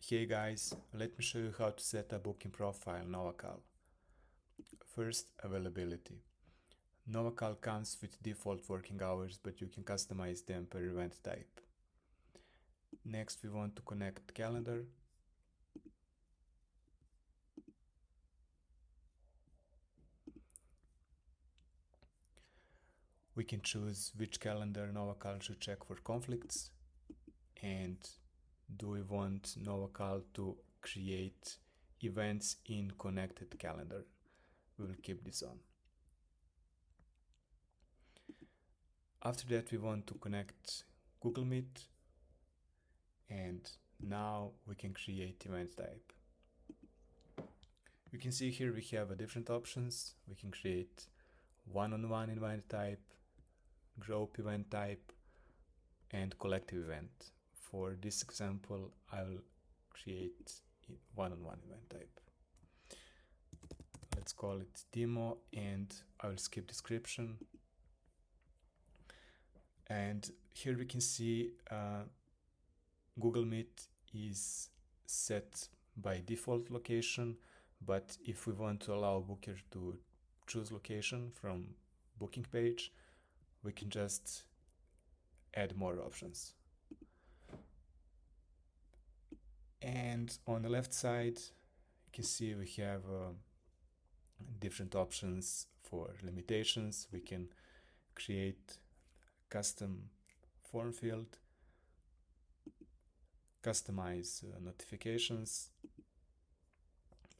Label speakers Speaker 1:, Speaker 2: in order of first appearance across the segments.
Speaker 1: Hey guys, let me show you how to set a booking profile in Novacal. First, availability. Novacal comes with default working hours, but you can customize them per event type. Next, we want to connect calendar. We can choose which calendar Novacal should check for conflicts, and do we want Novacal to create events in connected calendar. We will keep this on. After that, we want to connect Google Meet, and now we can create event type. You can see here we have different options. We can create one-on-one event type, group event type, and collective event. For this example, I'll create one-on-one event type. Let's call it demo, and I will skip description. And here we can see Google Meet is set by default location, but if we want to allow booker to choose location from booking page, we can just add more options. And on the left side, you can see we have different options for limitations. We can create custom form field, customize notifications,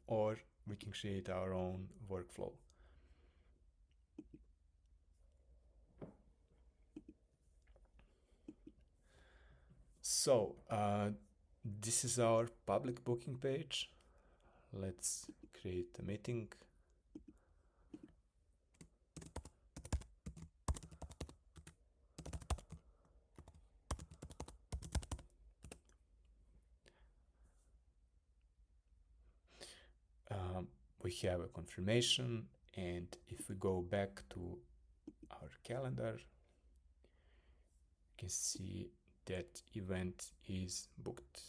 Speaker 1: or we can create our own workflow. So this is our public booking page. Let's create a meeting. We have a confirmation, and if we go back to our calendar, you can see that event is booked.